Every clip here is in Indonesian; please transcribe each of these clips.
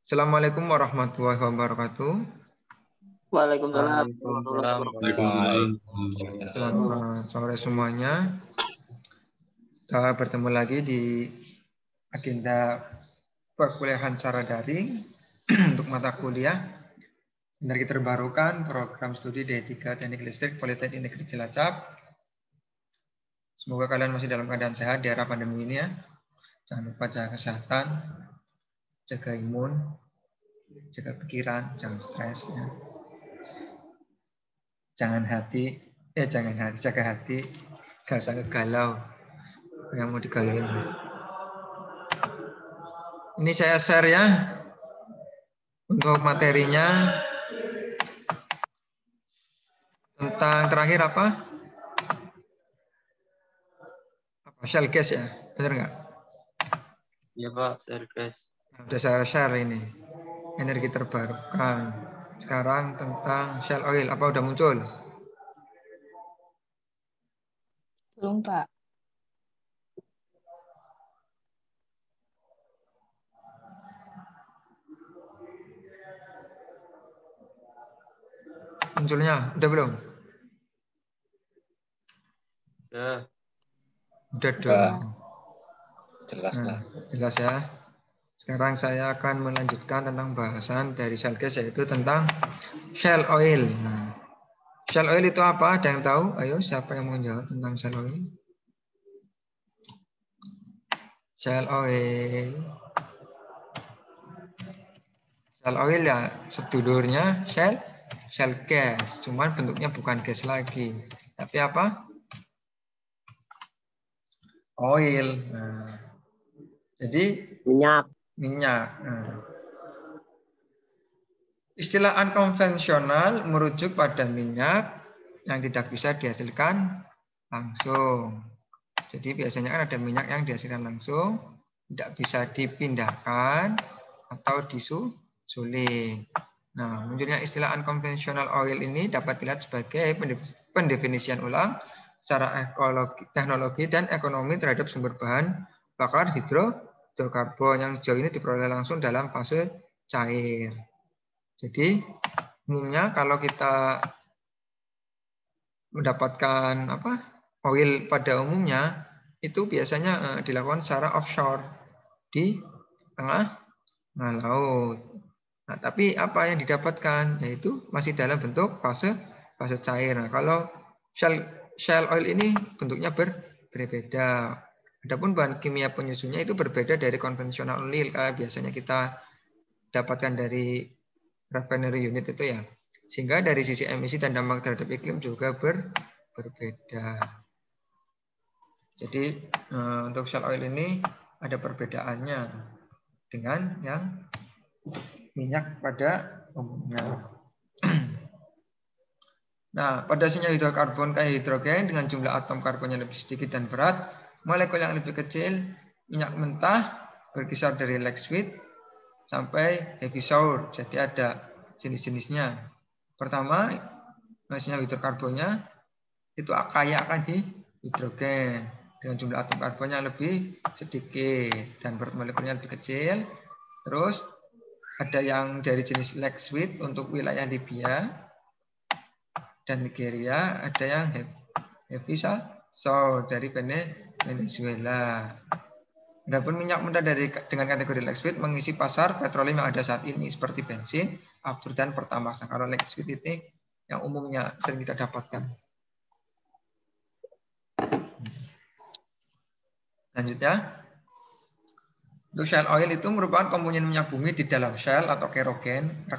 Assalamualaikum warahmatullahi wabarakatuh. Waalaikumsalam warahmatullahi Waalaikumsalam. wabarakatuh. Selamat sore semuanya. Kita bertemu lagi di agenda perkuliahan secara daring untuk mata kuliah energi terbarukan program studi D3 Teknik Listrik Politeknik Negeri Cilacap. Semoga kalian masih dalam keadaan sehat di era pandemi ini ya. Jangan lupa jaga kesehatan, jaga imun, jaga pikiran, jangan stres ya. Jangan jaga hati, gak usah kegalau. Yang mau digalauin. Ini saya share ya untuk materinya tentang terakhir apa? Shell gas ya, bener nggak? Iya Pak, share guys. Sudah saya share ini energi terbarukan. Sekarang tentang Shell oil, apa udah muncul? Belum, Pak. Munculnya udah belum? Ya. Udah dong. Jelas lah. Jelas ya. Sekarang saya akan melanjutkan tentang bahasan dari Shell gas yaitu tentang Shell oil. Nah, Shell oil itu apa? Ada yang tahu? Ayo, siapa yang mau jawab tentang Shell oil? Shell oil. Shell oil ya sedulurnya Shell gas, cuman bentuknya bukan gas lagi, tapi apa? Oil. Nah, jadi minyak. Nah, istilah unkonvensional merujuk pada minyak yang tidak bisa dihasilkan langsung. Jadi biasanya kan ada minyak yang dihasilkan langsung, tidak bisa dipindahkan atau disuling. Nah, munculnya istilah unconventional oil ini dapat dilihat sebagai pendefinisian ulang secara teknologi dan ekonomi terhadap sumber bahan bakar hidrokarbon yang sejauh ini diperoleh langsung dalam fase cair. Jadi umumnya kalau kita mendapatkan oil pada umumnya itu biasanya dilakukan secara offshore di tengah laut. Nah, tapi apa yang didapatkan yaitu masih dalam bentuk fase cair. Nah, kalau shell oil ini bentuknya berbeda. Adapun bahan kimia penyusunnya itu berbeda dari konvensional oil biasanya kita dapatkan dari refinery unit itu ya. Sehingga dari sisi emisi dan dampak terhadap iklim juga berbeda. Jadi untuk shell oil ini ada perbedaannya dengan yang minyak pada umumnya. Nah, pada senyawa hidrokarbon kayak hidrogen dengan jumlah atom karbonnya lebih sedikit dan berat, molekul yang lebih kecil, minyak mentah berkisar dari light sweet sampai heavy sour. Jadi ada jenis-jenisnya. Pertama, senyawa hidrokarbonnya itu kaya akan hidrogen dengan jumlah atom karbonnya lebih sedikit dan berat molekulnya lebih kecil. Terus ada yang dari jenis light sweet untuk wilayah Libya dan Nigeria, ada yang heavy sour dari Venezuela. Adapun minyak mentah dengan kategori light sweet mengisi pasar petroleum yang ada saat ini seperti bensin, aftur dan pertamax. Nah, kalau light sweet itu yang umumnya sering kita dapatkan. Lanjutnya, untuk shell oil itu merupakan komponen minyak bumi di dalam shell atau kerogen,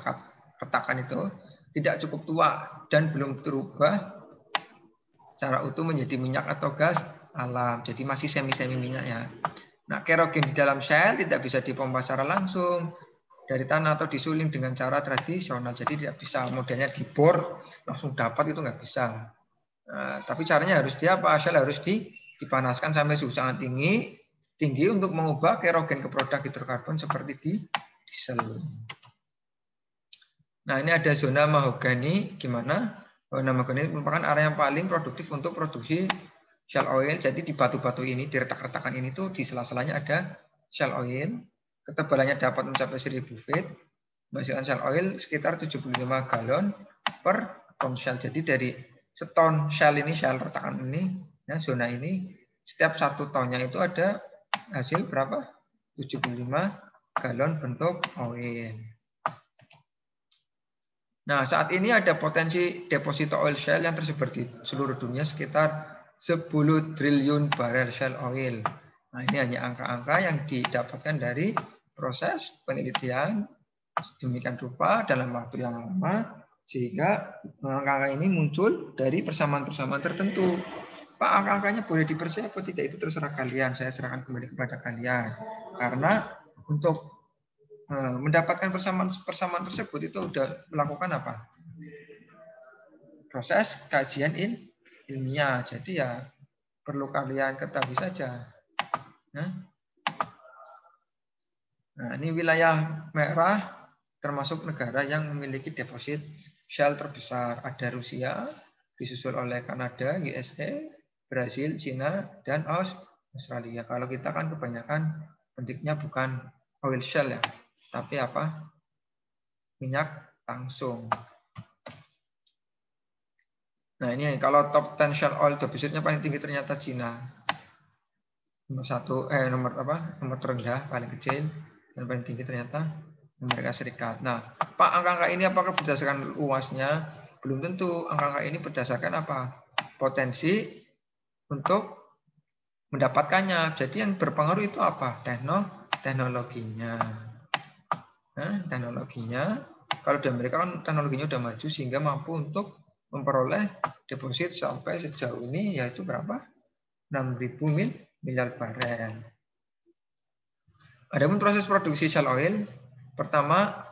retakan itu tidak cukup tua dan belum berubah secara utuh menjadi minyak atau gas alam. Jadi masih semi-semi minyak ya. Nah, kerogen di dalam shell tidak bisa dipompa secara langsung dari tanah atau disuling dengan cara tradisional. Jadi tidak bisa modelnya dibor langsung dapat, itu nggak bisa. Nah, tapi caranya harus shell harus dipanaskan sampai suhu sangat tinggi untuk mengubah kerogen ke produk hidrokarbon seperti di diesel. Nah, ini ada zona mahogani. Gimana? Zona mahogani merupakan area yang paling produktif untuk produksi shell oil. Jadi di batu-batu ini, di retak-retakan ini tuh di sela-selanya ada shell oil. ketebalannya dapat mencapai 1000 feet, menghasilkan shell oil sekitar 75 galon per ton shell. Jadi dari seton shell ini, shell retakan ini, ya, zona ini, setiap 1 tonnya itu ada hasil berapa? 75 galon bentuk oil. Nah, saat ini ada potensi deposito oil shell yang tersebar di seluruh dunia sekitar 10 triliun barel shell oil. Nah, ini hanya angka-angka yang didapatkan dari proses penelitian sedemikian rupa dalam waktu yang lama, sehingga angka-angka ini muncul dari persamaan-persamaan tertentu. Pak, angka-angkanya boleh dipercaya atau tidak itu terserah kalian. Saya serahkan kembali kepada kalian. Karena untuk mendapatkan persamaan tersebut itu sudah melakukan apa? Proses kajian ilmiah. Jadi ya perlu kalian ketahui saja. Nah, ini wilayah merah termasuk negara yang memiliki deposit shell terbesar. Ada Rusia, disusul oleh Kanada, USA, Brasil, Cina, dan Australia. Kalau kita kan kebanyakan bentuknya bukan oil shell ya, tapi apa? Minyak langsung. Nah, ini kalau top 10 shell oil depositnya paling tinggi ternyata Cina. Nomor terendah paling kecil dan paling tinggi ternyata Amerika Serikat. Nah, Pak, angka-angka ini apakah berdasarkan luasnya? Belum tentu. Angka-angka ini berdasarkan apa? Potensi untuk mendapatkannya. Jadi yang berpengaruh itu apa? Teknologinya. Nah, teknologinya. Kalau di Amerika kan teknologinya udah maju sehingga mampu untuk memperoleh deposit sampai sejauh ini yaitu berapa? 6.000 miliar barel. Adapun proses produksi shell oil, pertama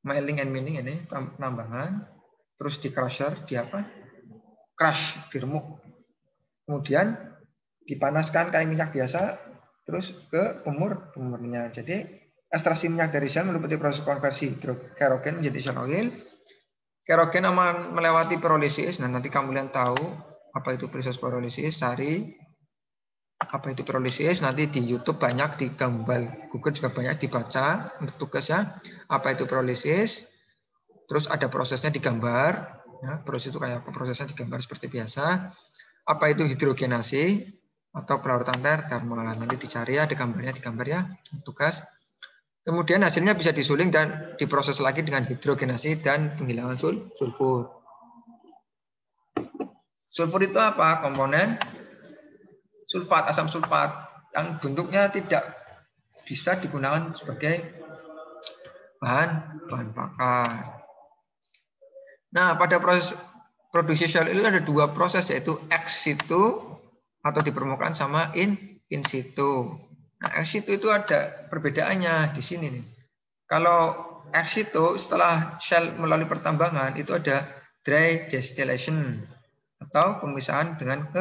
milling and mining ini penambangan, terus di crusher, crush, diremuk. Kemudian dipanaskan kayak minyak biasa, terus ke pemurninya. Jadi ekstraksi minyak dari shell meliputi proses konversi kerogen menjadi shell oil. Kerogen aman melewati pirolisis. Nah, nanti kamu tahu apa itu proses pirolisis, cari apa itu pirolisis, nanti di YouTube banyak, di gambar Google juga banyak dibaca untuk tugas ya. Apa itu pirolisis? Terus ada prosesnya digambar. Ya, proses itu kayak apa? Prosesnya digambar seperti biasa. Apa itu hidrogenasi atau pelarutan termal? Nanti dicari ya, ada gambarnya, digambar ya, tugas. Kemudian hasilnya bisa disuling dan diproses lagi dengan hidrogenasi dan penghilangan sulfur. Sulfur itu apa? Komponen sulfat, asam sulfat yang bentuknya tidak bisa digunakan sebagai bahan bakar. Nah, pada proses produksi shell oil ada 2 proses, yaitu ex situ atau di permukaan sama in situ. Nah, ex situ itu ada perbedaannya di sini nih. Kalau ex situ setelah shell melalui pertambangan itu ada dry distillation atau pemisahan dengan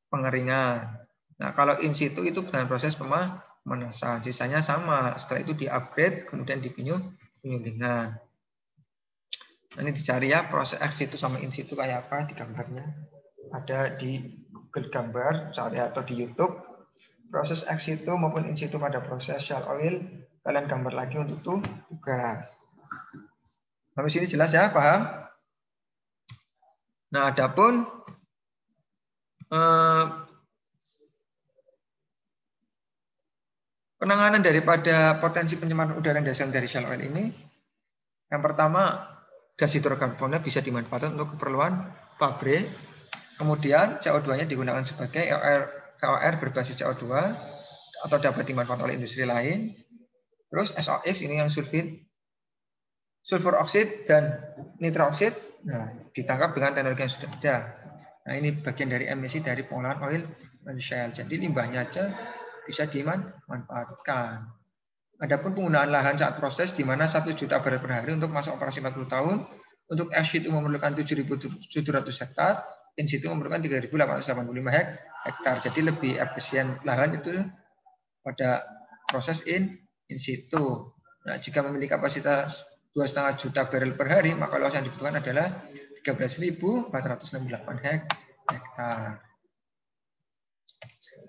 pengeringan. Nah, kalau in situ itu dengan proses pemanasan. Sisanya sama. Setelah itu di-upgrade kemudian penyulingan. Ini dicari ya proses ex situ sama in situ kayak apa di gambarnya. Ada di Google gambar, cari atau di YouTube. Proses ex situ maupun in situ pada proses shell oil kalian gambar lagi untuk tugas. Sampai sini jelas ya, paham? Nah, adapun penanganan daripada potensi pencemaran udara yang dihasilkan dari shell oil ini, yang pertama gas hidrokarbonnya bisa dimanfaatkan untuk keperluan pabrik. Kemudian CO2-nya digunakan sebagai KOR berbasis CO2 atau dapat dimanfaatkan oleh industri lain. Terus SOx ini yang sulfur oxide dan nitro oxide, nah, ditangkap dengan teknologi yang sudah ada. Nah, ini bagian dari emisi dari pengolahan oil dan shell. Jadi limbahnya aja bisa dimanfaatkan. Adapun penggunaan lahan saat proses di mana 1 juta barel per hari untuk masa operasi 40 tahun, untuk ex situ memerlukan 7.700 hektar, in situ memerlukan 3.885 hektar. Jadi lebih efisien lahan itu pada proses in situ. Nah, jika memiliki kapasitas 2,5 juta barel per hari, maka luas yang dibutuhkan adalah 13.468 hektar.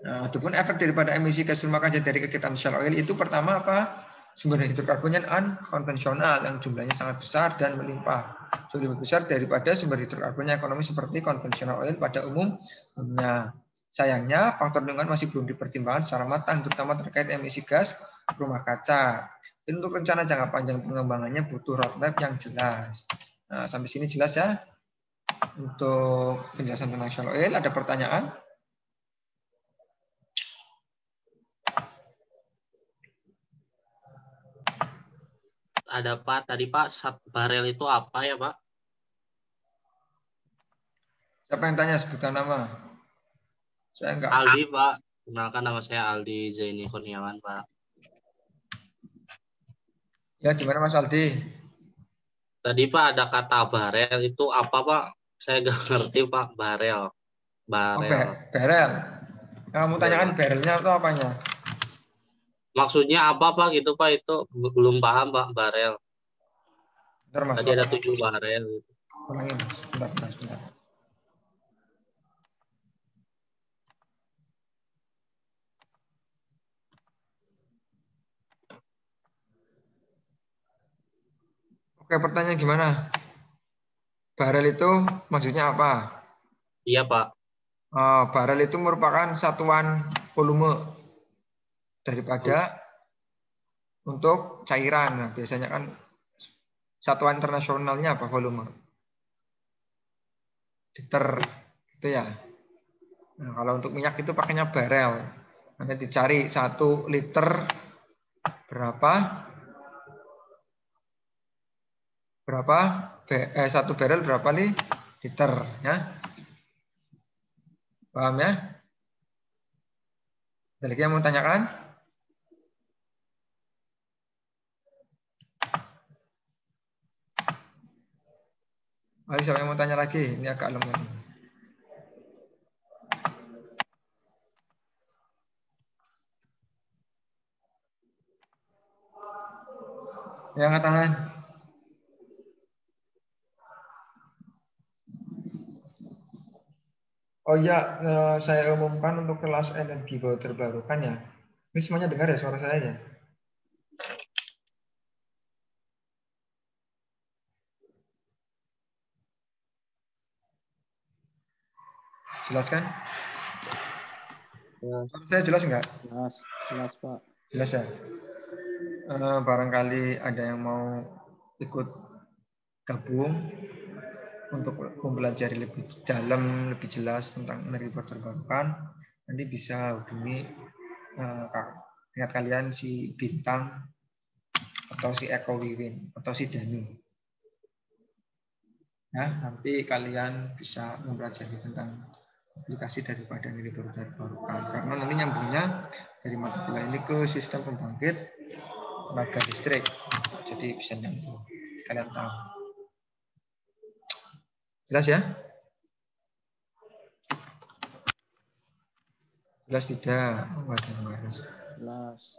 Nah, adapun efek daripada emisi gas rumah kaca dari kegiatan Shell Oil itu pertama apa? Sumber hidrokarbonnya unkonvensional yang jumlahnya sangat besar dan melimpah. Jauh lebih besar daripada sumber hidrokarbonnya ekonomi seperti konvensional oil pada umumnya. Sayangnya, faktor lingkungan masih belum dipertimbangkan secara matang, terutama terkait emisi gas rumah kaca. Dan untuk rencana jangka panjang pengembangannya butuh roadmap yang jelas. Nah, sampai sini jelas ya. Untuk penjelasan tentang Shell Oil, ada pertanyaan? Ada Pak, tadi Pak, 1 barel itu apa ya Pak? Siapa yang tanya sebutan nama? Saya enggak. Aldi Pak, kenalkan nama saya Aldi Zaini Kurniawan Pak. Ya, gimana Mas Aldi? Tadi Pak ada kata barel itu apa Pak? Saya nggak ngerti Pak, barel. Oh, Barel. Kamu tanyakan barelnya atau apanya? Maksudnya apa Pak gitu Pak, itu belum paham Pak, barel. Bentar, Mas. Tadi ada 7 barel. Ulangin, Mas. Bentar. Oke, pertanyaan gimana? Barel itu maksudnya apa? Iya Pak. Barel itu merupakan satuan volume daripada untuk cairan. Nah, biasanya kan satuan internasionalnya apa volume? Liter, gitu ya. Nah, kalau untuk minyak itu pakainya barel. Nanti dicari 1 liter berapa? 1 barel berapa liter ya? Paham ya? Ada lagi yang mau tanyakan? Ayo, siapa yang mau tanya lagi? Ini agak lemah. Ya, angkat tangan. Oh ya, saya umumkan untuk kelas energi baru terbarukan ya. Ini semuanya dengar ya suara saya ya? Jelas kan? Jelas. Saya jelas enggak? Jelas Pak. Jelas ya? Barangkali ada yang mau ikut gabung untuk mempelajari lebih dalam, lebih jelas tentang energi baru terbarukan, nanti bisa hubungi ingat kalian si Bintang atau si Eko Wiwin atau si Danu. Ya, nanti kalian bisa mempelajari tentang aplikasi daripada energi baru terbarukan, karena nanti nyambungnya dari mata kuliah ini ke sistem pembangkit tenaga listrik, jadi bisa nyambung. Kalian tahu. Jelas ya? Jelas tidak? Jelas.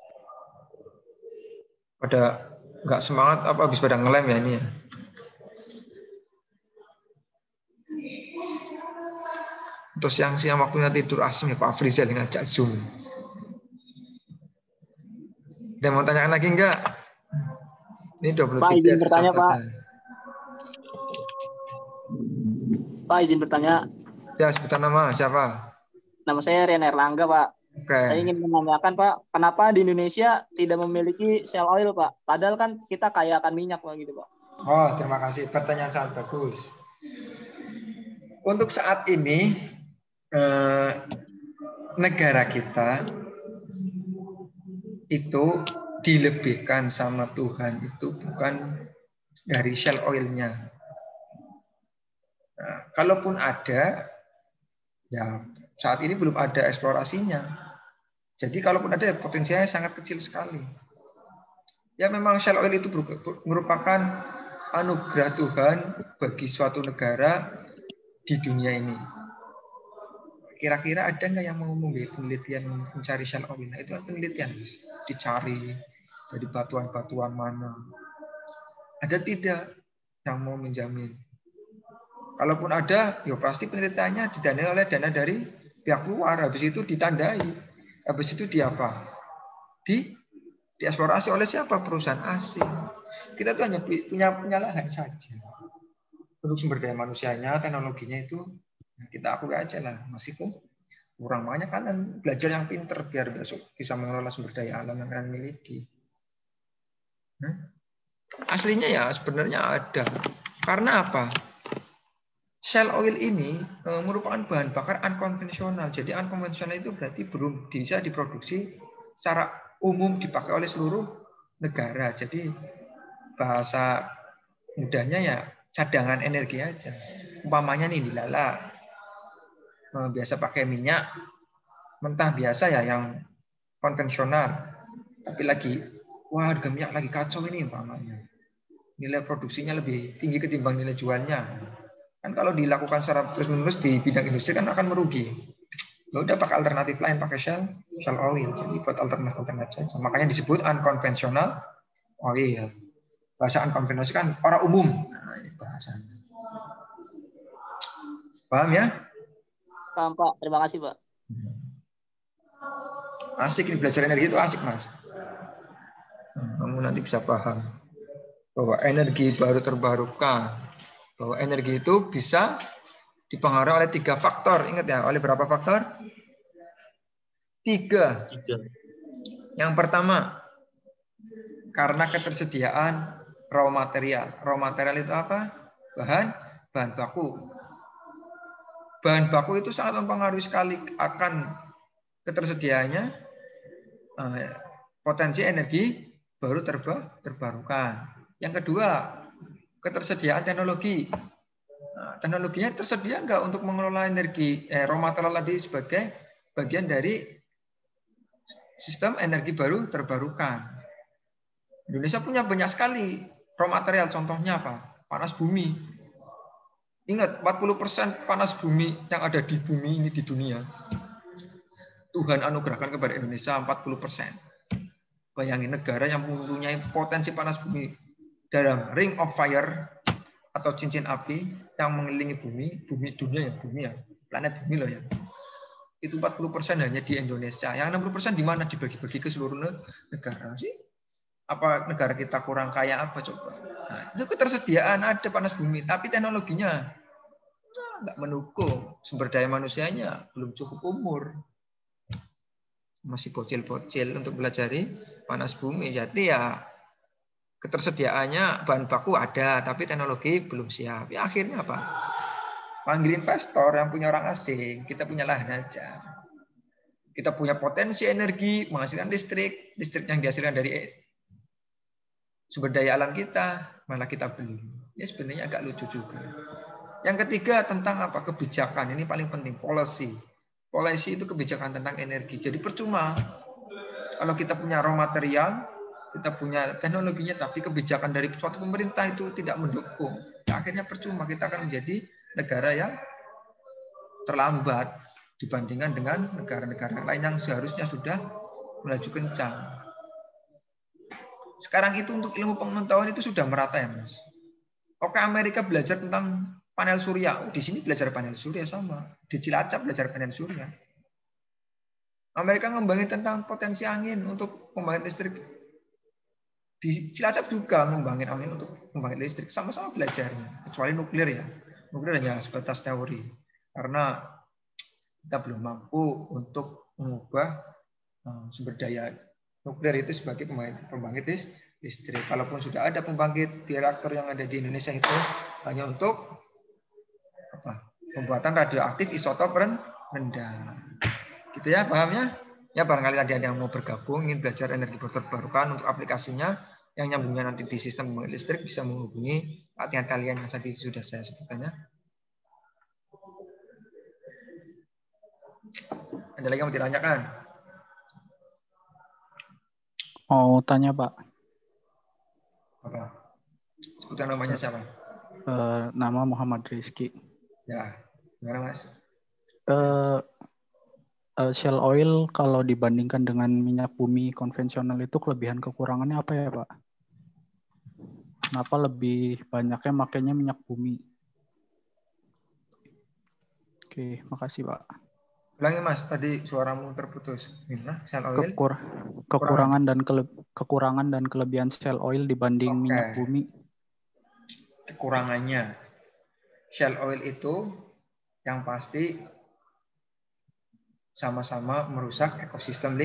Pada nggak semangat apa habis pada ngelem ya ini ya? Terus siang-siang waktunya tidur asem ya Pak Frizal ngajak Zoom. Ada mau tanyakan lagi enggak? Ini 23. Pak, izin bertanya Pak. Pak, izin bertanya. Ya, sebutan nama siapa? Nama saya Rian Erlangga Pak. Oke. Saya ingin menanyakan Pak, kenapa di Indonesia tidak memiliki Shell Oil Pak? Padahal kan kita kaya akan minyak Pak gitu Pak. Oh, terima kasih. Pertanyaan sangat bagus. Untuk saat ini negara kita itu dilebihkan sama Tuhan itu bukan dari Shell Oil-nya. Nah, kalaupun ada, ya saat ini belum ada eksplorasinya. Jadi kalaupun ada, potensinya sangat kecil sekali. Ya memang Shell Oil itu merupakan anugerah Tuhan bagi suatu negara di dunia ini. Kira-kira ada nggak yang mau membuat penelitian mencari Shell Oil? Nah, itu kan penelitian, dicari dari batuan-batuan mana. Ada tidak yang mau menjamin? Kalaupun ada, ya pasti penelitiannya didanai oleh dana dari pihak luar, habis itu ditandai, habis itu di apa? Dieksplorasi oleh siapa? Perusahaan asing. Kita tuh hanya punya lahan saja. Untuk sumber daya manusianya, teknologinya itu kita akui aja lah, masih kurang. Makanya kalian belajar yang pinter biar besok bisa mengelola sumber daya alam yang kalian miliki. Aslinya ya sebenarnya ada. Karena apa? Shell oil ini merupakan bahan bakar unkonvensional. Jadi unkonvensional itu berarti belum bisa diproduksi secara umum dipakai oleh seluruh negara. Jadi bahasa mudahnya ya cadangan energi aja. Umpamanya nih dilala biasa pakai minyak mentah biasa ya yang konvensional. Tapi lagi wah harga minyak lagi kacau ini umpamanya. Nilai produksinya lebih tinggi ketimbang nilai jualnya. Kan kalau dilakukan secara terus-menerus di bidang industri kan akan merugi. Ya udah pakai alternatif lain, pakai shell oil. Jadi buat alternatif saja. Makanya disebut unconventional oil. Bahasa unconventional kan orang umum. Nah, ini bahasanya. Paham ya? Paham, Pak. Terima kasih, Pak. Asik ini belajar energi itu asik, Mas. Kamu nanti bisa paham bahwa energi baru terbarukan, bahwa energi itu bisa dipengaruhi oleh 3 faktor. Ingat ya, oleh berapa faktor? 3. Yang pertama, karena ketersediaan raw material. Raw material itu apa? Bahan baku. Bahan baku itu sangat mempengaruhi sekali akan ketersediaannya potensi energi baru terbarukan. Yang kedua, ketersediaan teknologi. Nah, teknologinya tersedia nggak untuk mengelola energi raw material tadi sebagai bagian dari sistem energi baru terbarukan. Indonesia punya banyak sekali raw material, contohnya apa? Panas bumi. Ingat, 40% panas bumi yang ada di bumi ini di dunia, Tuhan anugerahkan kepada Indonesia 40%. Bayangin negara yang mempunyai potensi panas bumi dalam ring of fire atau cincin api yang mengelilingi bumi dunia ya, planet bumi loh ya. Itu 40% hanya di Indonesia. Yang 60% di mana dibagi-bagi ke seluruh negara sih? Apa negara kita kurang kaya apa coba? Nah, itu ketersediaan ada panas bumi, tapi teknologinya nggak mendukung. Sumber daya manusianya belum cukup umur. Masih bocil-bocil untuk belajari panas bumi. Jadi ya ketersediaannya bahan baku ada, tapi teknologi belum siap. Ya akhirnya apa? Panggil investor yang punya orang asing, kita punya lahan aja. Kita punya potensi energi, menghasilkan listrik yang dihasilkan dari sumber daya alam kita, malah kita beli. Ini sebenarnya agak lucu juga. Yang ketiga tentang apa? Kebijakan. Ini paling penting, policy. Policy itu kebijakan tentang energi. Jadi percuma kalau kita punya raw material, kita punya teknologinya, tapi kebijakan dari suatu pemerintah itu tidak mendukung. Ya, akhirnya percuma, kita akan menjadi negara yang terlambat dibandingkan dengan negara-negara lain yang seharusnya sudah melaju kencang. Sekarang itu untuk ilmu pengetahuan itu sudah merata ya, Mas. Oke, Amerika belajar tentang panel surya. Di sini belajar panel surya sama. Di Cilacap belajar panel surya. Amerika ngembangin tentang potensi angin untuk pembangkit listrik. Di Cilacap juga ngembangin angin untuk pembangkit listrik. Sama-sama belajarnya. Kecuali nuklir ya. Nuklir hanya sebatas teori. Karena kita belum mampu untuk mengubah sumber daya nuklir itu sebagai pembangkit listrik. Kalaupun sudah ada pembangkit di reaktor yang ada di Indonesia itu hanya untuk pembuatan radioaktif isotop rendah. Gitu ya, paham ya? Ya barangkali ada yang mau bergabung, ingin belajar energi terbarukan untuk aplikasinya, yang nyambungnya nanti di sistem pembangkit listrik bisa menghubungi pelatihan kalian yang tadi sudah saya sebutkan ya. Ada lagi yang mau ditanyakan? Mau tanya, Pak. Apa? Sebutkan namanya siapa? Nama Muhammad Rizky. Ya, gimana Mas? Shell oil kalau dibandingkan dengan minyak bumi konvensional itu kelebihan kekurangannya apa ya, Pak? Kenapa lebih banyaknya makainya minyak bumi? Oke, makasih, Pak. Ulangi Mas, tadi suaramu terputus. Gimana? Shell oil? Kekurangan dan kelebihan shell oil dibanding Oke. minyak bumi. Kekurangannya. Shell oil itu yang pasti sama-sama merusak ekosistem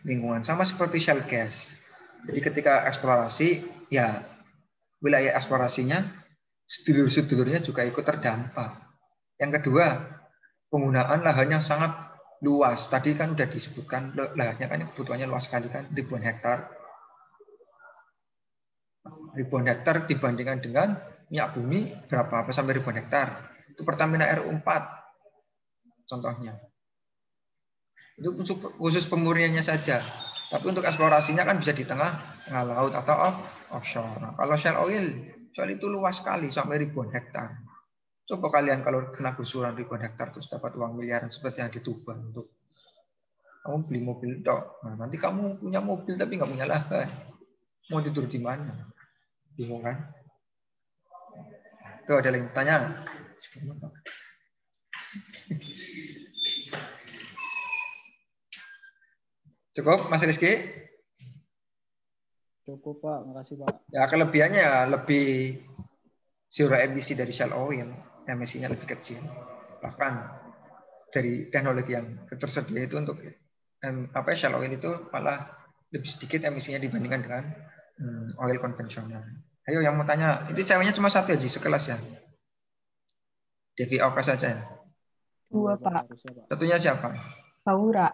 lingkungan. Sama seperti shell gas. Jadi ketika eksplorasi, ya wilayah eksplorasinya, sedulur-sedulurnya juga ikut terdampak. Yang kedua, penggunaan lahan yang sangat luas. Tadi kan udah disebutkan lahannya kan kebutuhannya luas sekali kan, ribuan hektar. Ribuan hektar dibandingkan dengan minyak bumi berapa sampai ribuan hektar. Itu Pertamina RU4 contohnya. Itu khusus pemurniannya saja. Tapi untuk eksplorasinya kan bisa di tengah laut atau offshore. Nah, kalau shell oil itu luas sekali sampai ribuan hektar. Coba kalian kalau kena gusuran ribuan hektar terus dapat uang miliaran seperti yang di Tuban untuk kamu beli mobil dok. Nah, nanti kamu punya mobil tapi nggak punya lahan. Mau tidur di mana? Bingung kan? Tuh ada yang tanya. Cukup, Mas Rizky? Cukup Pak, makasih Pak. Ya kelebihannya ya lebih zero emisi dari shell oil, emisinya lebih kecil. Bahkan dari teknologi yang tersedia itu untuk shell oil itu malah lebih sedikit emisinya dibandingkan dengan oil konvensional. Ayo yang mau tanya, itu ceweknya cuma satu aja sekelas ya? Devi Oka saja ya? 2 Pak. Satunya siapa? Laura.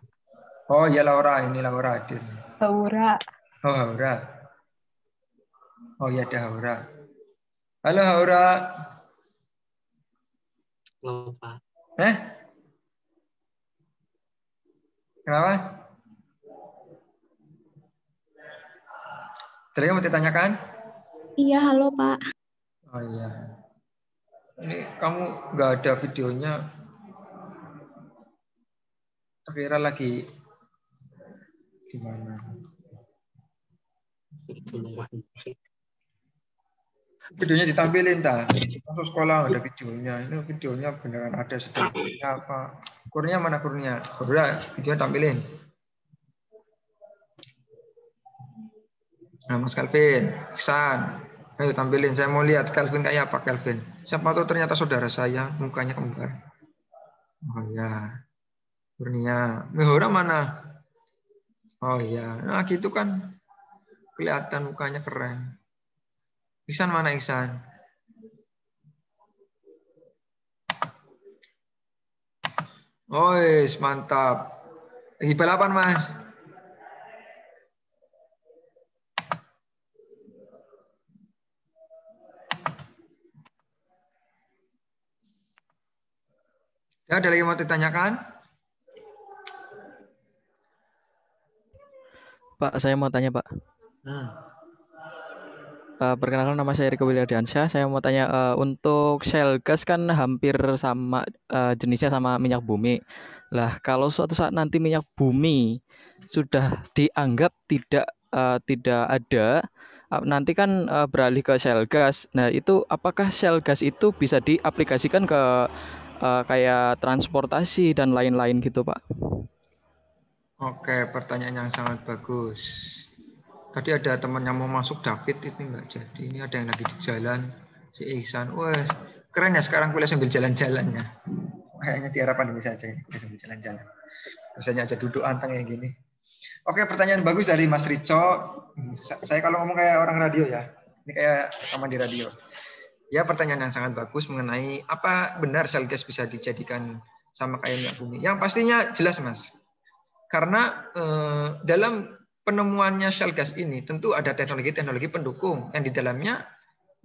Oh ya Laura, ini Laura hadir. Laura. Oh Laura. Oh ya ada Laura. Halo Laura. Halo Pak. Kenapa? Tadi mau ditanyakan? Iya, halo Pak. Oh iya. Ini kamu nggak ada videonya. Kira lagi di mana? Videonya ditampilin tak? Masuk sekolah ada videonya. Ini videonya beneran ada sebenarnya apa? Kurnia mana Kurnia? Kurnia video tampilin. Nah, Mas Calvin, Iksan, ayo tampilin. Saya mau lihat Calvin kayak apa Calvin. Siapa tahu ternyata saudara saya, mukanya kembar. Oh ya, Kurnia. Mihora mana? Oh iya, nah gitu kan kelihatan mukanya keren. Iksan mana Iksan? Oh, mantap. Lagi balapan Mas. Ya, ada lagi mau ditanyakan? Pak, saya mau tanya Pak. Perkenalkan nama saya Riko Wilyadiansyah. Saya mau tanya untuk shale gas kan hampir sama jenisnya sama minyak bumi. Lah kalau suatu saat nanti minyak bumi sudah dianggap tidak ada, nanti kan beralih ke shale gas. Nah itu apakah shale gas itu bisa diaplikasikan ke kayak transportasi dan lain-lain gitu Pak? Oke, pertanyaan yang sangat bagus. Tadi ada teman yang mau masuk David itu nggak jadi. Ini ada yang lagi di jalan si Ihsan. Wah, keren ya sekarang kuliah sambil jalan-jalan ya. Kayaknya di era pandemi saja ini kuliah sambil jalan-jalan. Biasanya aja duduk anteng kayak gini. Oke, pertanyaan bagus dari Mas Rico. Saya kalau ngomong kayak orang radio ya. Ini kayak rekaman di radio. Ya, pertanyaan yang sangat bagus mengenai apa benar shale gas bisa dijadikan sama kayak minyak bumi. Yang pastinya jelas, Mas. Karena dalam penemuannya shale gas ini tentu ada teknologi-teknologi pendukung yang di dalamnya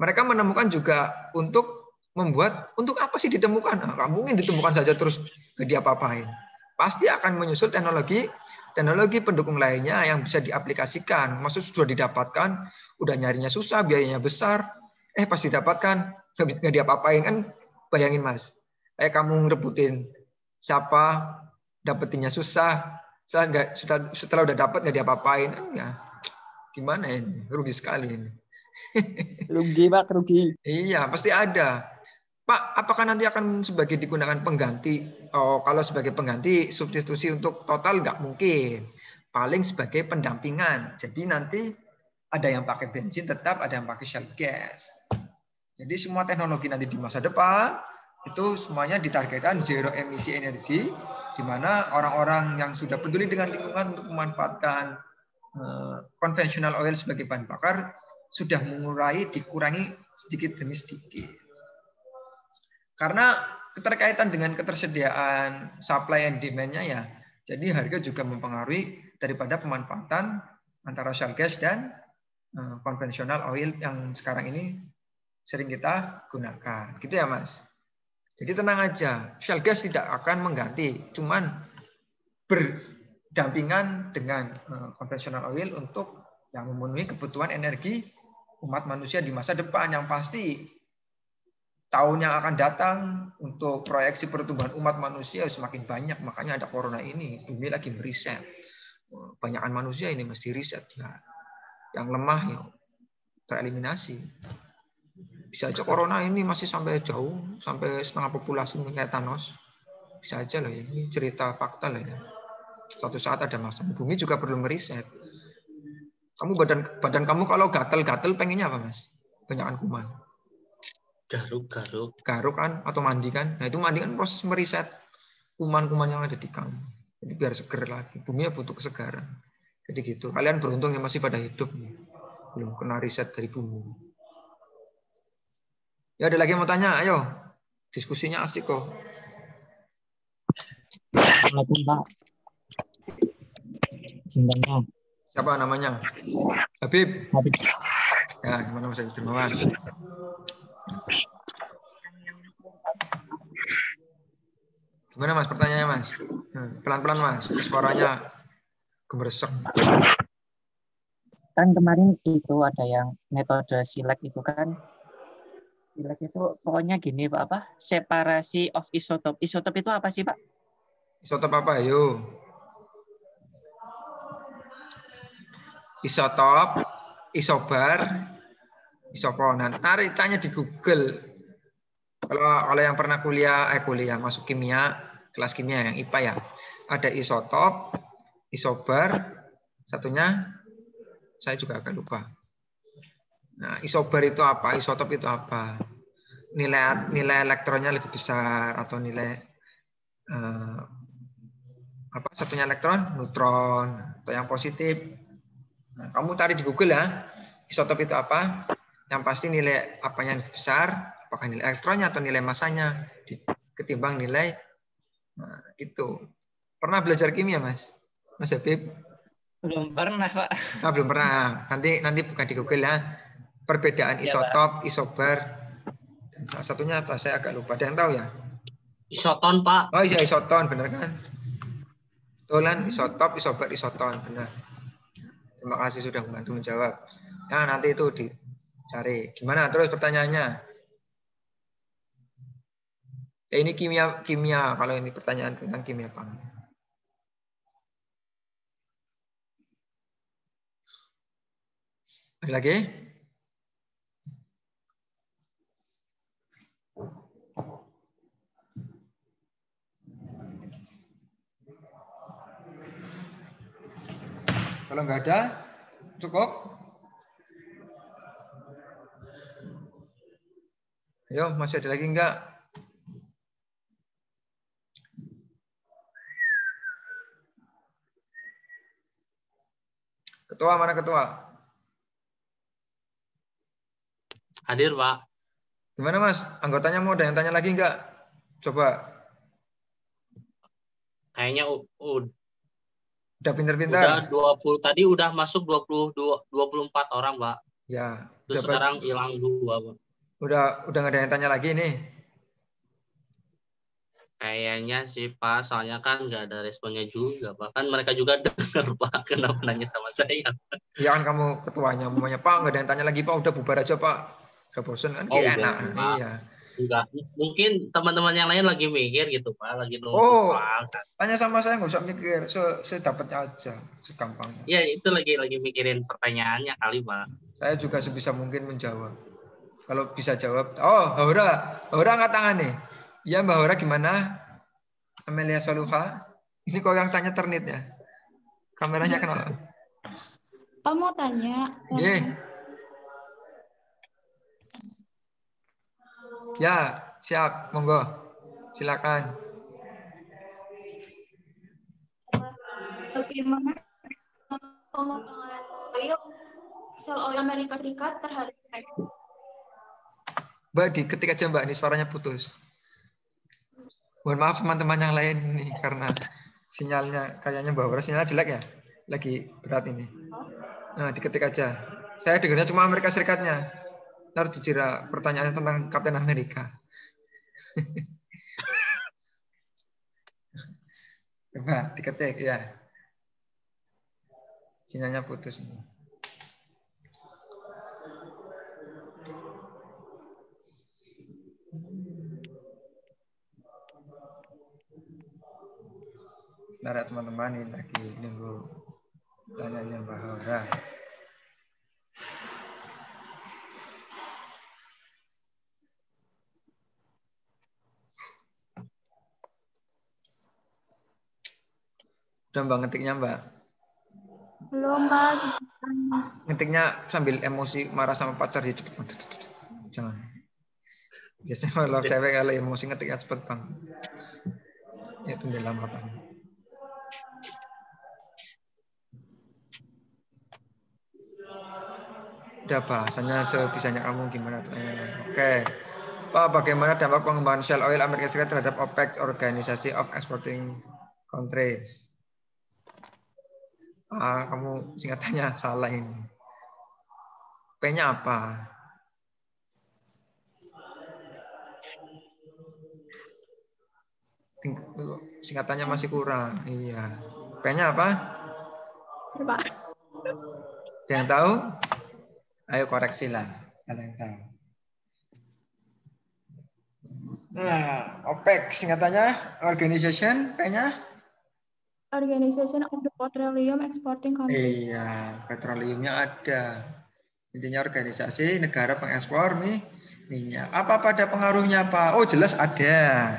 mereka menemukan juga untuk membuat untuk apa sih ditemukan? Nah, nggak mungkin ditemukan saja terus nggak diapa-apain. Pasti akan menyusul teknologi pendukung lainnya yang bisa diaplikasikan. Maksud sudah didapatkan, udah nyarinya susah, biayanya besar, pas didapatkan nggak diapa-apain kan? Bayangin Mas, kayak kamu ngerebutin siapa, dapetinnya susah. Setelah udah dapat nggak diapa-apain, ya gimana ini? Rugi sekali ini. Rugi Pak, rugi. Iya, pasti ada. Pak, apakah nanti akan sebagai digunakan pengganti? Oh, kalau sebagai pengganti, substitusi untuk total nggak mungkin. Paling sebagai pendampingan. Jadi nanti ada yang pakai bensin tetap, ada yang pakai shale gas. Jadi semua teknologi nanti di masa depan itu semuanya ditargetkan zero emisi energi, di mana orang-orang yang sudah peduli dengan lingkungan untuk memanfaatkan konvensional oil sebagai bahan bakar sudah dikurangi sedikit demi sedikit. Karena keterkaitan dengan ketersediaan supply and demand-nya ya, jadi harga juga mempengaruhi daripada pemanfaatan antara shale gas dan konvensional oil yang sekarang ini sering kita gunakan. Gitu ya, Mas. Jadi tenang aja, shale gas tidak akan mengganti, cuman berdampingan dengan konvensional oil untuk yang memenuhi kebutuhan energi umat manusia di masa depan. Yang pasti tahun yang akan datang untuk proyeksi pertumbuhan umat manusia semakin banyak, makanya ada corona ini. Bumi lagi meriset. Banyakan manusia ini mesti riset ya. Yang lemah ya tereliminasi. Bisa aja corona ini masih sampai jauh, sampai setengah populasi kayak Thanos. Bisa aja loh ya. Ini cerita fakta lah ya. Suatu saat ada masa. Bumi juga perlu meriset. Kamu badan kamu kalau gatel-gatel pengennya apa, Mas? Banyakan kuman. Garuk kan atau mandi kan. Nah, itu mandi kan proses meriset kuman-kuman yang ada di kamu. Jadi biar seger lagi. Bumi ya butuh kesegaran. Jadi gitu. Kalian beruntung yang masih pada hidup. Belum kena riset dari bumi. Ya ada lagi yang mau tanya? Ayo. Diskusinya asik kok. Siapa namanya? Habib. Ya, gimana Mas Dermawan? Gimana Mas pertanyaannya Mas? Pelan-pelan Mas, suaranya gemeresek. Kan kemarin itu ada yang metode SILEK itu kan. SILEK itu pokoknya gini Pak, apa? Separasi of isotop. Isotop itu apa sih Pak? Isotop apa? Ayo. Isotop, isobar, isoponan. Tarik tanya di Google. Kalau yang pernah kuliah masuk kimia, kelas kimia yang IPA ya. Ada isotop, isobar, satunya saya juga agak lupa. Nah, isobar itu apa? Isotop itu apa? Nilai elektronnya lebih besar atau nilai apa? Satunya elektron, neutron atau yang positif. Nah, kamu cari di Google ya. Isotop itu apa? Yang pasti nilai apanya lebih besar, apakah nilai elektronnya atau nilai masanya ketimbang nilai. Nah, itu. Pernah belajar kimia, Mas? Mas Habib? Belum pernah, Pak. Nah, belum pernah. Nanti buka di Google ya. Perbedaan isotop, isobar. Dan salah satunya apa? Saya agak lupa. Ada yang tahu ya? Isoton, Pak. Oh iya, isoton, benar kan? Betulan, isotop, isobar, isoton, benar. Terima kasih sudah membantu menjawab. Nah, nanti itu dicari. Gimana terus pertanyaannya? Ya, ini kimia. Kalau ini pertanyaan tentang kimia pangan. Ada lagi? Kalau nggak ada, cukup. Ayo, masih ada lagi nggak? Ketua, mana ketua? Hadir, Pak. Gimana, Mas? Anggotanya mau ada yang tanya lagi nggak? Coba. Kayaknya Udah pinter-pinter. Udah 20 tadi udah masuk 24 orang, Pak. Ya. Terus sekarang hilang 2, Pak. Udah nggak ada yang tanya lagi nih. Kayaknya sih, Pak. Soalnya kan nggak ada responnya juga, Pak. Kan mereka juga dengar, Pak. Kenapa nanya sama saya? Iya kan kamu ketuanya. Mamanya, Pak, nggak ada yang tanya lagi, Pak. Udah bubar aja, Pak. Udah bosan kan? Enak. Iya. Enggak. Mungkin teman-teman yang lain lagi mikir gitu, Pak. Lagi nunggu soal. Tanya sama saya, nggak usah mikir. Saya dapatnya aja. Segampangnya. Iya, itu lagi mikirin pertanyaannya kali, Pak. Saya juga sebisa mungkin menjawab. Kalau bisa jawab. Oh, Haura. Haura angkat tangan nih. Ya, Mbak Haura gimana? Amelia Soluha. Ini kok yang tanya ternit ya? Kameranya kenapa? Pak mau tanya. Ye. Ya, siap. Monggo. Silakan. Bagaimana pengaruh sel oil Amerika Serikat terhadap Mbak, diketik aja Mbak, ini suaranya putus. Mohon maaf teman-teman yang lain nih, karena sinyalnya kayaknya Mbak Aura sinyalnya jelek ya. Lagi berat ini. Nah, diketik aja. Saya dengarnya cuma Amerika Serikatnya. Ntar dikira pertanyaan tentang Kapten Amerika. Coba diketik ya. Sinyalnya putus. Bentar ya teman-teman, ini lagi nunggu tanyanya Mbak Haura. Udah Mbak ngetiknya Mbak? belum Pak? Ngetiknya sambil emosi marah sama pacar ya cepet. Jangan. Biasanya kalau cewek kalau emosi ngetiknya cepet bang. Ya tunda lama bang. Udah bahasanya sebisanya kamu gimana tanyanya. Oke. Pak, bagaimana dampak pengembangan Shell Oil Amerika Serikat terhadap OPEC, Organisasi of Exporting Countries? Kamu singkatannya salah ini. P-nya apa? Singkatannya masih kurang. Iya. P-nya apa? Pak. Ada yang tahu? Ayo koreksi lah. Ada yang tahu. Nah, OPEC singkatannya Organization, P-nya? Organization of the Petroleum Exporting Countries. Iya, petroleumnya ada. Intinya organisasi negara pengekspor minyak. Apa pada pengaruhnya, Pak? Oh, jelas ada.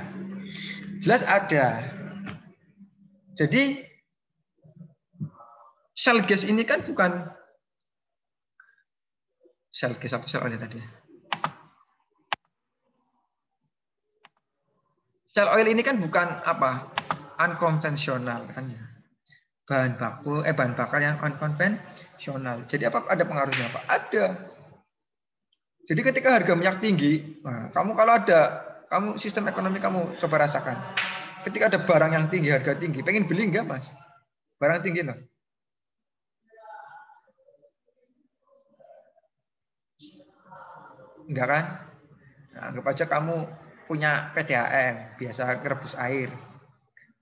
Jelas ada. Jadi shale gas ini kan bukan shale gas apa shale oil tadi? Shale oil ini kan bukan apa? Unkonvensional kan ya. Bahan bakar yang unkonvensional. Jadi apa ada pengaruhnya, Pak? Ada. Jadi ketika harga minyak tinggi, nah, kamu sistem ekonomi kamu coba rasakan. Ketika ada barang yang tinggi, harga tinggi, pengen beli enggak, Mas? Barang tinggi loh. Enggak kan? Nah, anggap aja kamu punya PDAM, biasa rebus air.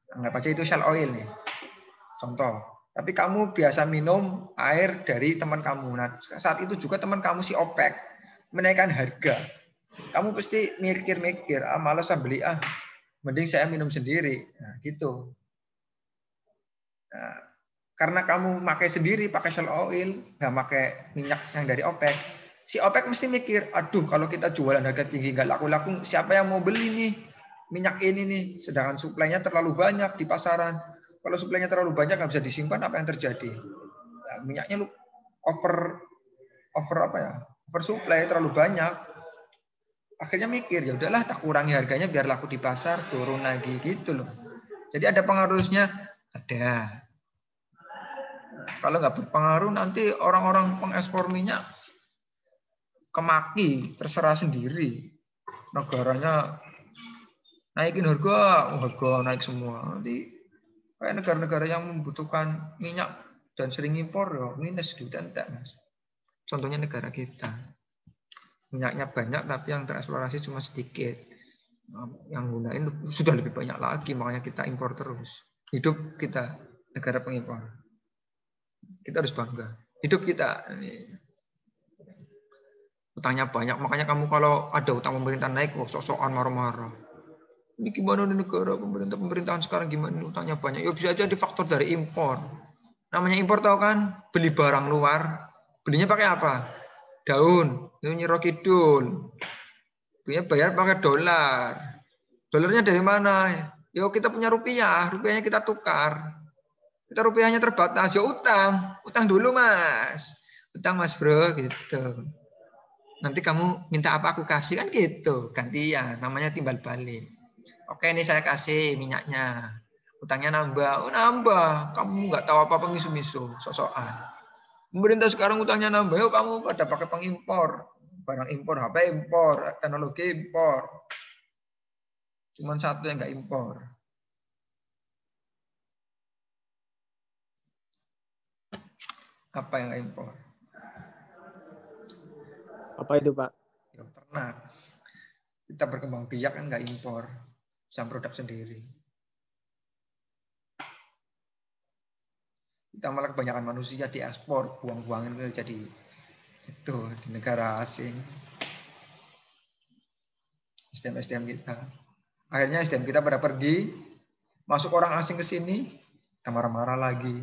Anggap aja itu shale oil nih. Contoh. Tapi kamu biasa minum air dari teman kamu. Nah, saat itu juga teman kamu si OPEC menaikkan harga. Kamu pasti mikir-mikir, malas beli mending saya minum sendiri. Nah, gitu. Nah, karena kamu pakai sendiri, pakai shale oil, nggak pakai minyak yang dari OPEC. Si OPEC mesti mikir, aduh kalau kita jualan harga tinggi nggak laku-laku, siapa yang mau beli nih minyak ini nih? Sedangkan suplainya terlalu banyak di pasaran. Kalau suplainya terlalu banyak nggak bisa disimpan, apa yang terjadi? Nah, minyaknya over supply terlalu banyak. Akhirnya mikir, ya udahlah tak kurangi harganya biar laku di pasar, turun lagi gitu loh. Jadi ada pengaruhnya, ada. Kalau nggak berpengaruh nanti orang-orang pengekspor minyak kemaki, terserah sendiri. Negaranya naikin harga naik semua. Nanti kayak negara-negara yang membutuhkan minyak dan sering impor, ya minus duit entek, Mas. Contohnya negara kita. Minyaknya banyak tapi yang tereksplorasi cuma sedikit. Yang gunain sudah lebih banyak lagi, makanya kita impor terus. Hidup kita negara pengimpor. Kita harus bangga. Hidup kita. Utangnya banyak, makanya kamu kalau ada utang pemerintah naik, sok-sokan marah-marah. Ini gimana di negara pemerintahan sekarang gimana utangnya banyak? Ya bisa aja di faktor dari impor. Namanya impor tahu kan? Beli barang luar. Belinya pakai apa? daun, itu Nyiro Kidul. Punya bayar pakai dolar. Dolarnya dari mana? Yo kita punya rupiah, rupiahnya kita tukar. Kita rupiahnya terbatas, ya utang dulu mas. Utang mas bro, gitu. Nanti kamu minta apa aku kasih kan gitu, gantian, namanya timbal balik. Oke ini saya kasih minyaknya, utangnya nambah, nambah. Kamu nggak tahu apa-apa misu-misu, sok-sokan. Pemerintah sekarang utangnya nambah, yuk kamu pada pakai pengimpor. Barang impor, HP impor, teknologi impor. Cuman satu yang nggak impor. Apa yang nggak impor? Apa itu, Pak? Ya, ternak. Kita berkembang biak kan nggak impor. Bisa produk sendiri. Kita malah kebanyakan manusia diekspor, buang-buangin ke jadi itu di negara asing. SDM kita. Akhirnya SDM kita pada pergi, masuk orang asing ke sini, kita marah-marah lagi.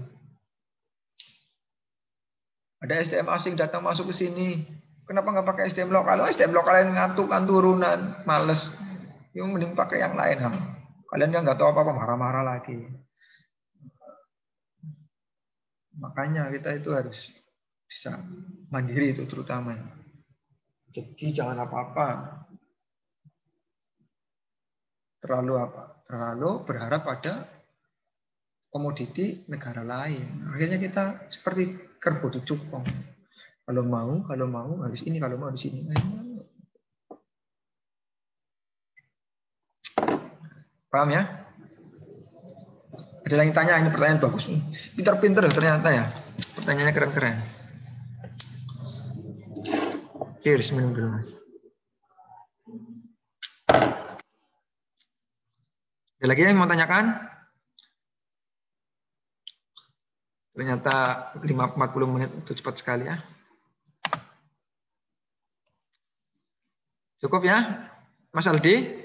Ada SDM asing datang masuk ke sini, kenapa nggak pakai SDM lokal? Oh, SDM lokal yang ngantuk-kan turunan, males. Yang mending pakai yang lain. Kalian yang nggak tahu apa-apa marah-marah lagi. Makanya kita itu harus bisa mandiri itu terutama. Jadi jangan apa-apa. Terlalu berharap pada komoditi negara lain. Akhirnya kita seperti kerbau dicukong. Kalau mau harus ini, kalau mau harus ini. Paham ya? Ada yang tanya, ini pertanyaan bagus. Pinter-pinter ternyata ya. Pertanyaannya keren-keren. Cheers, minum dulu mas. Ada lagi yang mau tanyakan? Ternyata 40 menit itu cepat sekali ya. Cukup ya, Mas Aldi?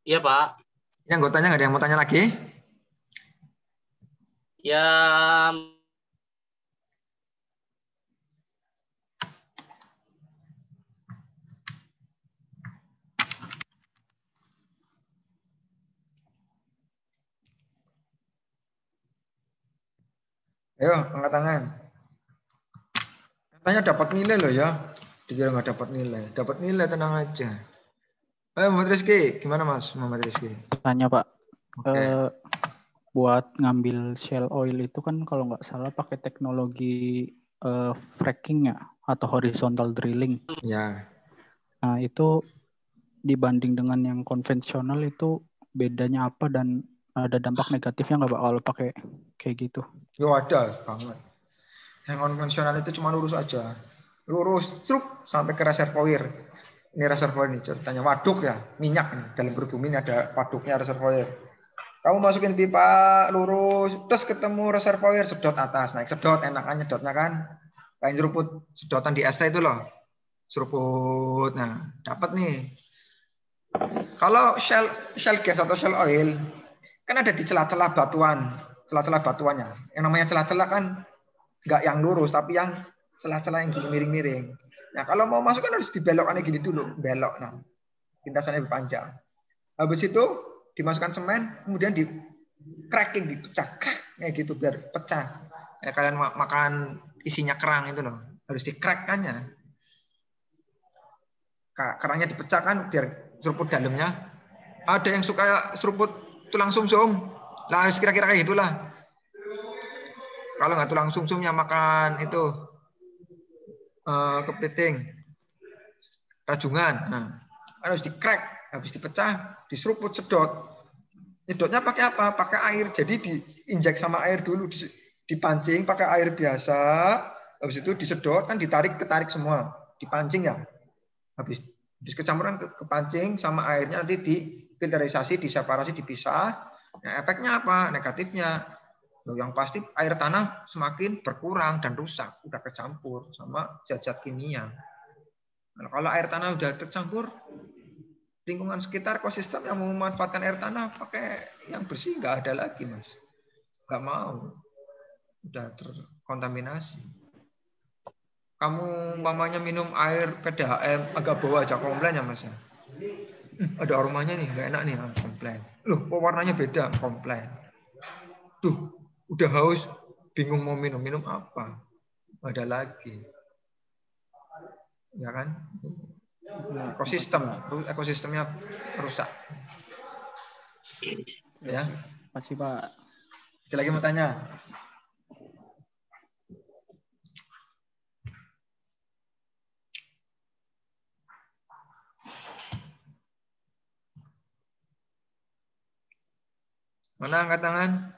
Iya Pak. Yang anggotanya nggak ada yang mau tanya lagi? Ya. Ayo, angkat tangan. Katanya dapat nilai loh ya. Dikira nggak dapat nilai. Dapat nilai, tenang aja. Ayo Muhammad Rizky, gimana Mas Muhammad Rizky? Tanya Pak, Oke. Buat ngambil shale oil itu kan kalau nggak salah pakai teknologi fracking ya atau horizontal drilling. Ya. Nah itu dibanding dengan yang konvensional itu bedanya apa dan ada dampak negatifnya nggak Pak kalau pakai kayak gitu? Yo ada banget. Yang konvensional itu cuma lurus aja. Lurus, truk sampai ke reservoir. Ini reservoir ini ceritanya waduk ya, minyak nih. Dalam berbumi ini ada waduknya reservoir. Kamu masukin pipa lurus, terus ketemu reservoir, sedot atas, naik sedot, enakannya sedotnya kan. Kayak seruput sedotan di es itu loh. Seruput. Nah, dapat nih. Kalau shale gas atau shale oil kan ada di celah-celah batuan, celah-celah batuannya. Yang namanya celah-celah kan nggak yang lurus, tapi yang celah-celah yang gini miring-miring. Nah, kalau mau masuk kan harus dibelokkan gini dulu, belok. Nah, lintasannya lebih panjang. Habis itu dimasukkan semen, kemudian di cracking, dipecah, kayak gitu biar pecah. Kalian makan isinya kerang itu loh, harus di crack kan ya. Kerangnya dipecahkan biar seruput dalamnya. Ada yang suka seruput tulang sumsum, lah kira-kira kayak gitulah. Kalau nggak tulang sumsumnya makan itu kepiting, rajungan. Nah, harus di crack, habis dipecah, diseruput, sedot. Nyedotnya pakai apa? Pakai air. Jadi diinjek sama air dulu, dipancing pakai air biasa. Habis itu disedot, kan ketarik semua, dipancing ya. Habis kecampuran kepancing sama airnya nanti difilterisasi, diseparasi, dipisah. Nah, efeknya apa? Negatifnya. Yang pasti air tanah semakin berkurang dan rusak, udah kecampur sama zat-zat kimia. Nah, kalau air tanah udah tercampur, lingkungan sekitar ekosistem yang memanfaatkan air tanah pakai yang bersih nggak ada lagi, Mas. Nggak mau. Udah terkontaminasi. kamu umpamanya minum air PDHM agak bau aja, komplain ya Mas. Ada aromanya nih, nggak enak nih, komplain. Loh, kok warnanya beda, komplain. Tuh, udah haus, bingung mau minum apa? Ada lagi. Ya kan? Ekosistemnya rusak. Ya. Makasih Pak. Ada lagi mau tanya? Mana angkat tangan?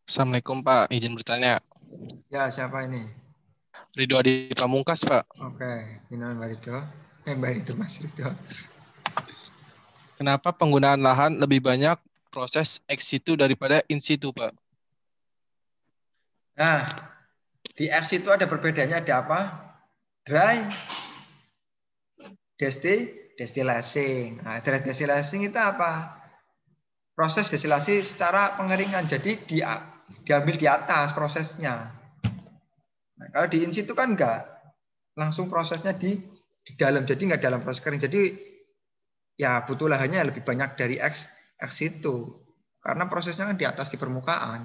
Assalamualaikum Pak, izin bertanya. Ya, siapa ini? Ridho Adi Pamungkas Pak. Oke, Mbak Ridho. Mbak Ridho, Mas Ridho. Kenapa penggunaan lahan lebih banyak proses ex situ daripada in situ Pak? Nah, di ex situ ada perbedaannya, ada apa? Dry destilasi. Nah, dry destilasi itu apa? Proses destilasi secara pengeringan. Jadi diambil di atas prosesnya. Nah, kalau di in situ kan enggak. Langsung prosesnya di dalam. Jadi enggak dalam proses kering. Jadi ya butuh lahannya lebih banyak dari ex situ. Karena prosesnya kan di atas di permukaan.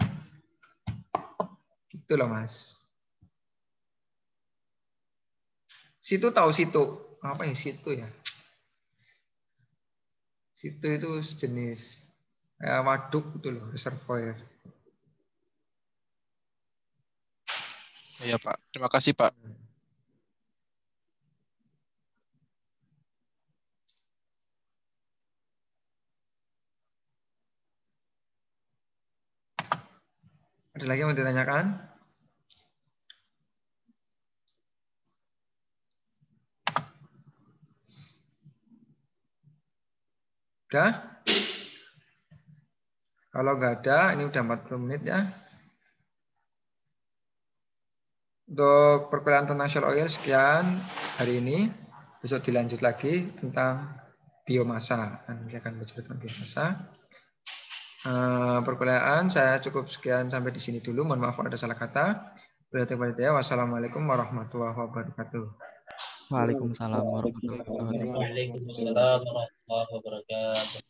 Gitu loh Mas. Situ tahu situ. Apa ya situ ya? Situ itu sejenis waduk gitu loh, reservoir. Iya Pak, terima kasih Pak. Ada lagi yang mau ditanyakan? Udah? Kalau nggak ada, ini udah 40 menit ya. Untuk perkuliahan tentang Shell Oil sekian hari ini. Besok dilanjut lagi tentang biomasa. Nanti akan bicara tentang biomasa. Perkuliahan saya cukup sekian sampai di sini dulu. Mohon maaf ada salah kata. Wassalamualaikum warahmatullahi wabarakatuh. Waalaikumsalam warahmatullahi wabarakatuh. Waalaikumsalam warahmatullahi wabarakatuh.